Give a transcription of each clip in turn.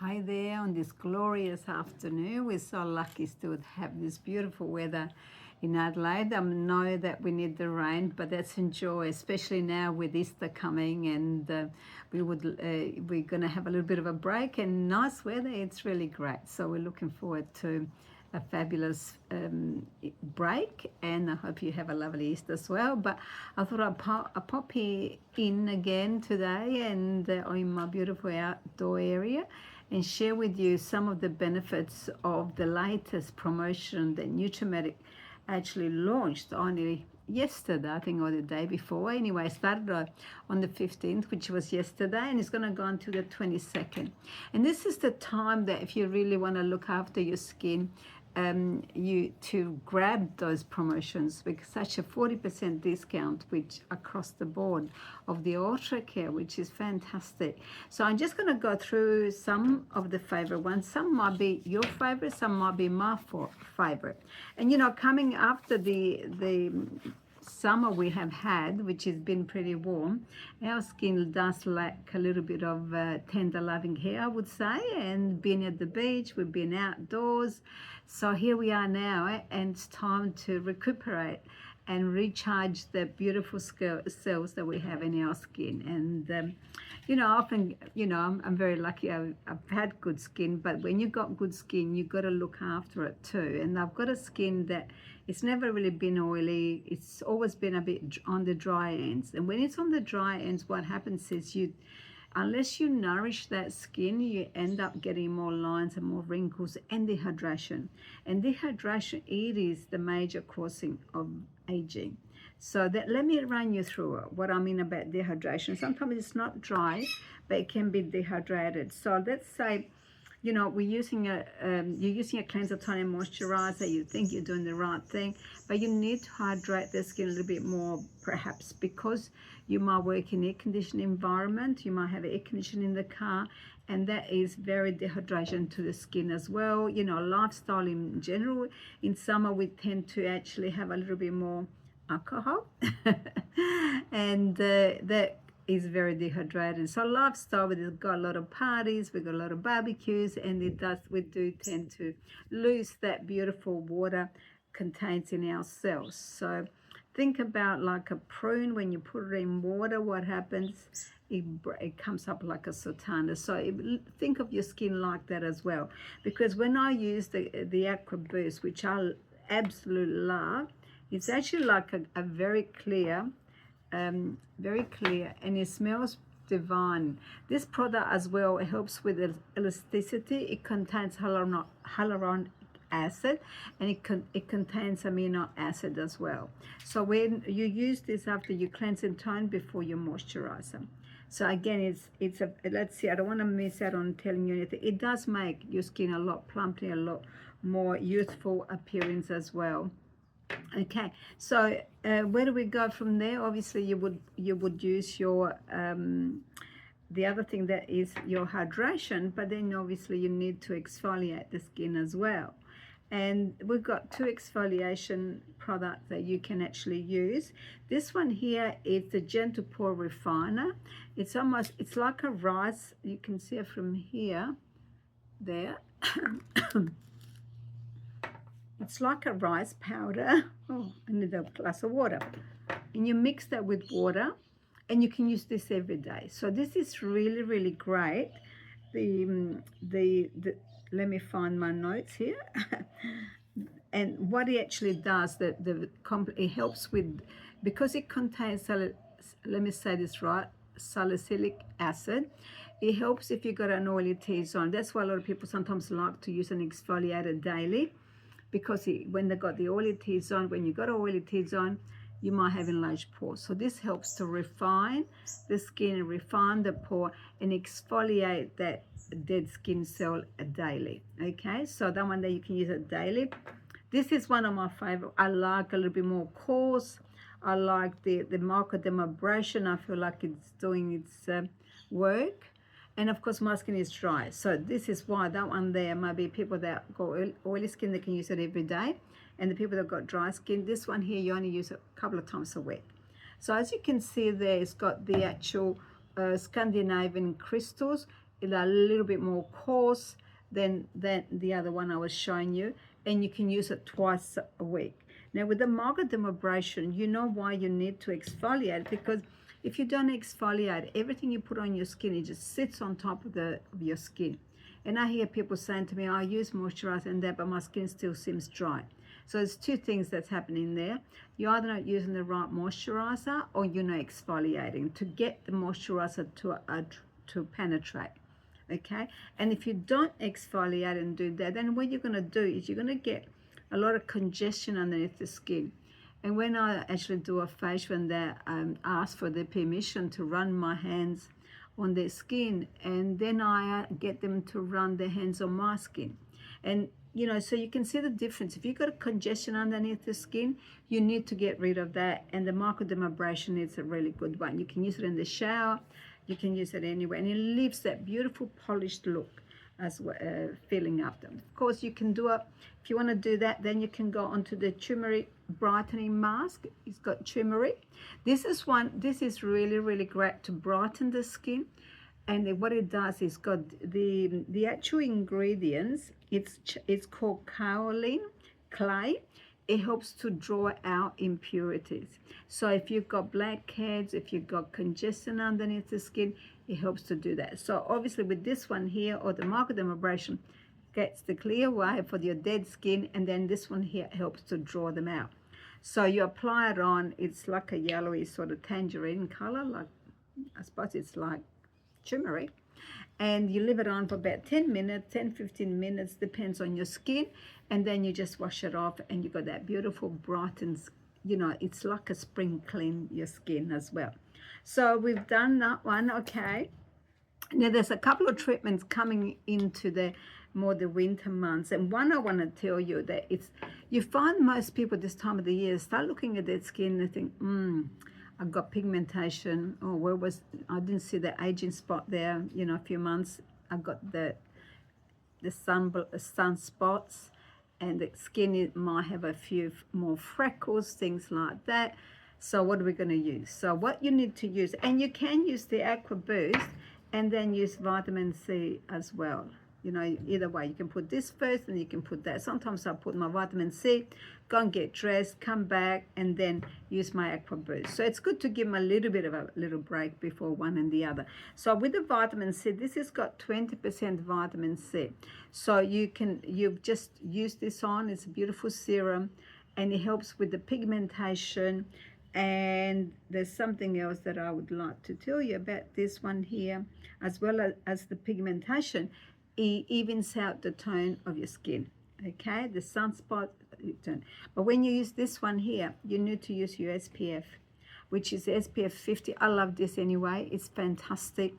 Hi there on this glorious afternoon. We're so lucky to have this beautiful weather in Adelaide. I know that we need the rain, but let's enjoy, especially now with Easter coming, and we're going to have a little bit of a break and nice weather. It's really great. So we're looking forward to a fabulous break, and I hope you have a lovely Easter as well. But I thought I'd pop here in again today and in my beautiful outdoor area and share with you some of the benefits of the latest promotion that Nutramatic actually launched only yesterday, I think, or the day before. Anyway, it started on the 15th, which was yesterday, and it's going to go until the 22nd. And this is the time that if you really want to look after your skin, you to grab those promotions, because such a 40% discount which across the board of the ultra care, which is fantastic. So I'm just going to go through some of the favorite ones. Some might be your favorite, some might be my favorite. And you know, coming after the summer we have had, which has been pretty warm, our skin does lack a little bit of tender loving hair, I would say. And being at the beach, we've been outdoors, so here we are now, and it's time to recuperate and recharge the beautiful cells that we have in our skin. And you know, often, you know, I'm very lucky. I've had good skin, but when you got good skin, you got to look after it too. And I've got a skin that it's never really been oily. It's always been a bit on the dry ends. And when it's on the dry ends, what happens is unless you nourish that skin, you end up getting more lines and more wrinkles and dehydration. And dehydration, it is the major causing of aging. So let me run you through what I mean about dehydration. Sometimes it's not dry, but it can be dehydrated. So let's say, you know, you're using a cleanser, toner, moisturizer. You think you're doing the right thing, but you need to hydrate the skin a little bit more, perhaps because you might work in an air-conditioned environment. You might have air conditioning in the car, and that is very dehydration to the skin as well. You know, lifestyle in general. In summer, we tend to actually have a little bit more alcohol, and that is very dehydrated. So lifestyle, we've got a lot of parties, we've got a lot of barbecues, and we do tend to lose that beautiful water contains in our cells. So think about like a prune. When you put it in water, what happens? It comes up like a sultana. So think of your skin like that as well. Because when I use the Aqua Boost, which I absolutely love, it's actually like a very clear, and it smells divine. This product as well, it helps with elasticity. It contains hyaluronic acid, and it contains amino acid as well. So when you use this after you cleanse and tone before your moisturizer. So again, it's a, let's see, I don't want to miss out on telling you anything. It does make your skin a lot plumper, a lot more youthful appearance as well. Okay, so where do we go from there? Obviously, you would use your the other thing that is your hydration, but then obviously you need to exfoliate the skin as well. And we've got two exfoliation products that you can actually use. This one here is the Gentle Pore Refiner. It's like a rice. You can see it from here, there. It's like a rice powder. Oh, I need a glass of water. And you mix that with water, and you can use this every day. So this is really, really great. Let me find my notes here. And what it actually does, it helps with, because it contains, let me say this right, salicylic acid. It helps if you got an oily T-zone. That's why a lot of people sometimes like to use an exfoliator daily, because when they got the oily T-zone, when you got an oily T-zone, you might have enlarged pores. So this helps to refine the skin and refine the pore and exfoliate that dead skin cell daily. Okay, so that one there you can use it daily. This is one of my favorite. I like a little bit more coarse. I like the microdermabrasion. I feel like it's doing its work. And of course, my skin is dry. So this is why that one there might be people that got oily skin, they can use it every day. And the people that got dry skin, this one here, you only use it a couple of times a week. So as you can see there, it's got the actual Scandinavian crystals. a little bit more coarse than the other one I was showing you, and you can use it twice a week. Now with the microdermabrasion, you know why you need to exfoliate, because if you don't exfoliate, everything you put on your skin, it just sits on top of your skin. And I hear people saying to me, I use moisturizer and that, but my skin still seems dry. So there's two things that's happening there. You're either not using the right moisturizer, or you're not exfoliating to get the moisturizer to penetrate. Okay, and if you don't exfoliate and do that, then what you're going to do is you're going to get a lot of congestion underneath the skin. And when I actually do a facial and they ask for their permission to run my hands on their skin, and then I get them to run their hands on my skin. And you know, so you can see the difference. If you've got a congestion underneath the skin, you need to get rid of that, and the microdermabrasion is a really good one. You can use it in the shower, you can use it anywhere, and it leaves that beautiful polished look as well, feeling after. Of course, you can do it, if you want to do that, then you can go onto the turmeric brightening mask. It's got turmeric. This is really, really great to brighten the skin. And what it does is got the actual ingredients. It's called kaolin clay. It helps to draw out impurities. So if you've got blackheads, if you've got congestion underneath the skin, it helps to do that. So obviously with this one here, or the microdermabrasion, gets the clear away for your dead skin, and then this one here helps to draw them out. So you apply it on. It's like a yellowy sort of tangerine color, like I suppose it's like turmeric, and you leave it on for about 10 minutes, 10-15 minutes, depends on your skin, and then you just wash it off, and you got that beautiful brightened, you know, it's like a spring clean your skin as well. So we've done that one. Okay, now there's a couple of treatments coming into the winter months, and one I want to tell you that you find most people this time of the year start looking at their skin and think, I've got pigmentation, or I didn't see the aging spot there, you know, a few months. I've got the sun spots, and the skin might have a few more freckles, things like that. So what are we going to use? So what you need to use, and you can use the Aqua Boost and then use vitamin C as well. You know, either way, you can put this first and you can put that. Sometimes I put my vitamin C, go and get dressed, come back, and then use my Aqua Boost. So it's good to give them a little bit of a little break before one and the other. So with the vitamin C, this has got 20% vitamin C. So you've just used this on. It's a beautiful serum, and it helps with the pigmentation. And there's something else that I would like to tell you about this one here, as well as the pigmentation. It evens out the tone of your skin. Okay, the sunspot tone. But when you use this one here, you need to use your SPF, which is SPF 50. I love this anyway. It's fantastic.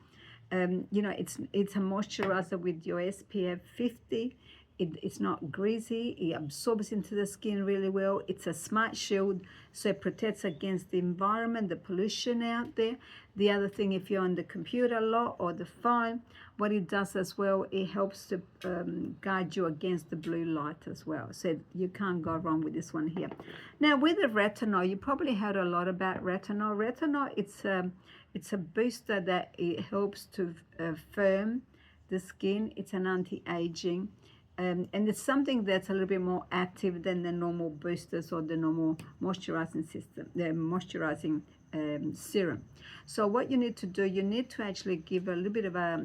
You know, it's a moisturizer with your SPF 50. It's not greasy. It absorbs into the skin really well. It's a smart shield, so it protects against the environment, the pollution out there. The other thing, if you're on the computer a lot or the phone, what it does as well, it helps to guard you against the blue light as well. So you can't go wrong with this one here. Now with the retinol, you probably heard a lot about retinol. Retinol, it's a booster that it helps to firm the skin. It's an anti-aging. And it's something that's a little bit more active than the normal boosters or the normal moisturizing system, the moisturizing serum. So what you need to do, you need to actually give a little bit of a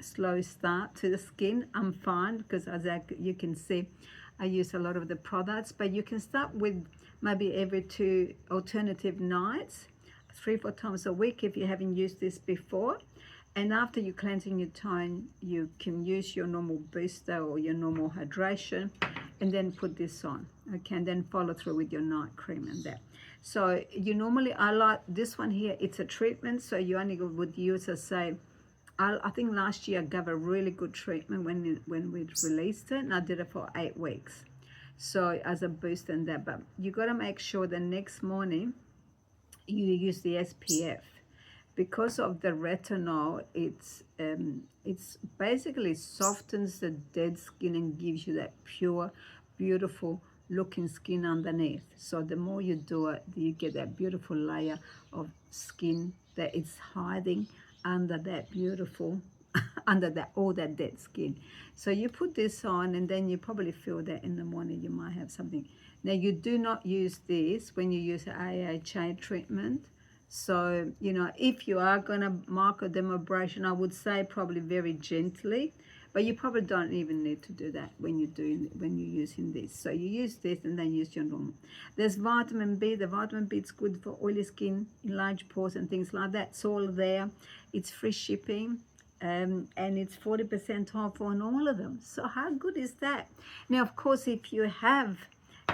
slow start to the skin. I'm fine because as you can see, I use a lot of the products, but you can start with maybe every 2 alternative nights, 3-4 times a week if you haven't used this before. And after you're cleansing your tone, you can use your normal booster or your normal hydration, and then put this on, okay? And then follow through with your night cream and that. So I like this one here. It's a treatment, so you only would use, I think last year I gave a really good treatment when we released it, and I did it for 8 weeks. So as a boost and that, but you got to make sure the next morning you use the SPF. Because of the retinol, it's basically softens the dead skin and gives you that pure, beautiful looking skin underneath. So the more you do it, you get that beautiful layer of skin that is hiding under that beautiful under that all that dead skin. So you put this on, and then you probably feel that in the morning you might have something. Now you do not use this when you use AHA treatment. So, you know, if you are going to microdermabrasion, I would say probably very gently, but you probably don't even need to do that when you're using this. So you use this and then use your normal. There's vitamin B. The vitamin B is good for oily skin, enlarged pores and things like that. It's all there. It's free shipping. And it's 40% off on all of them. So how good is that? Now, of course, if you have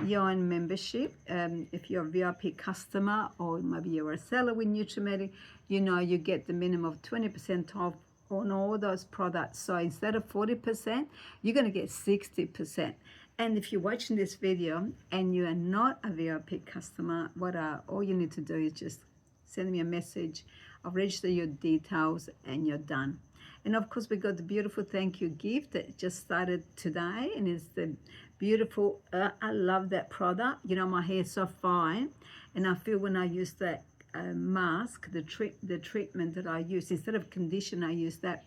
your own membership, if you're a VIP customer, or maybe you're a seller with Nutrimatic, you know you get the minimum of 20% off on all those products. So instead of 40%, you're going to get 60%. And if you're watching this video and you are not a VIP customer, all you need to do is just send me a message. I'll register your details and you're done. And of course, we got the beautiful thank you gift that just started today, and it's the beautiful, I love that product. You know, my hair's so fine, and I feel when I use that mask, the treatment that I use, instead of conditioner, I use that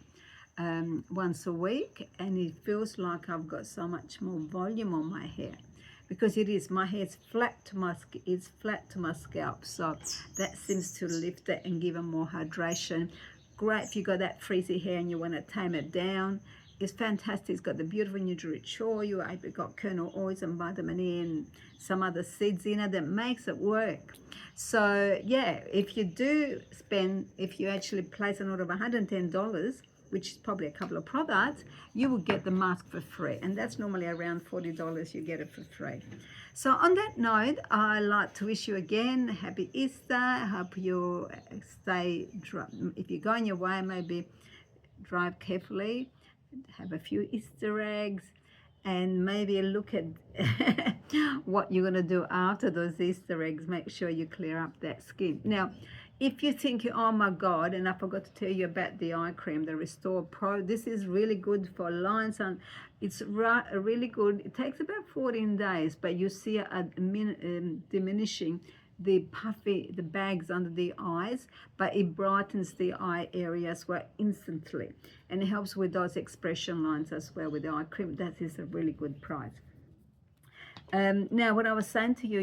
once a week, and it feels like I've got so much more volume on my hair, because it is, my hair's flat to my scalp, so that seems to lift it and give it more hydration. Great if you got that frizzy hair and you want to tame it down. It's fantastic. It's got the beautiful nutrient oil. I've got kernel oils and vitamin E and some other seeds in it that makes it work. So yeah, if you actually place an order of $110, which is probably a couple of products, you will get the mask for free. And that's normally around $40, you get it for free. So on that note, I'd like to wish you again happy Easter. I hope you stay, if you're going your way, maybe drive carefully, have a few Easter eggs, and maybe look at what you're going to do after those Easter eggs. Make sure you clear up that skin. Now, if you think, oh my God, and I forgot to tell you about the eye cream, the Restore Pro. This is really good for lines, and it's really good. It takes about 14 days, but you see a diminishing the bags under the eyes, but it brightens the eye area as well instantly, and it helps with those expression lines as well with the eye cream. That is a really good price. Now, what I was saying to you,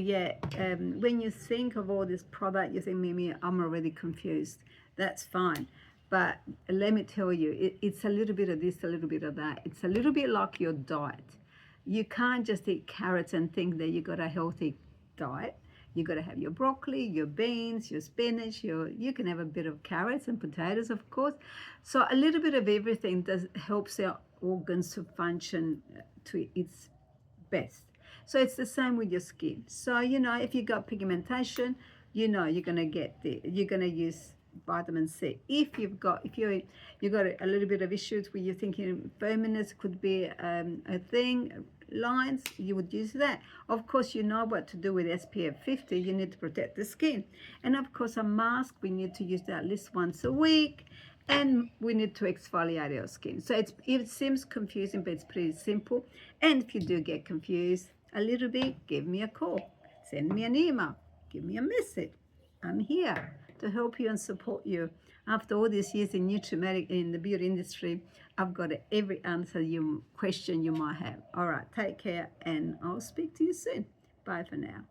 when you think of all this product, you think, Mimi, I'm already confused. That's fine. But let me tell you, it's a little bit of this, a little bit of that. It's a little bit like your diet. You can't just eat carrots and think that you got a healthy diet. You got to have your broccoli, your beans, your spinach. You can have a bit of carrots and potatoes, of course. So a little bit of everything helps our organs to function to its best. So it's the same with your skin. So, you know, if you got pigmentation, you know you're going to you're going to use vitamin C. If you got a little bit of issues where you're thinking firmness could be a thing, lines, you would use that. Of course, you know what to do with SPF 50. You need to protect the skin. And of course, a mask, we need to use that at least once a week. And we need to exfoliate our skin. So it seems confusing, but it's pretty simple. And if you do get confused a little bit, give me a call. Send me an email. Give me a message. I'm here to help you and support you. After all these years in Nutrimatic, in the beauty industry, I've got every question you might have. All right, take care, and I'll speak to you soon. Bye for now.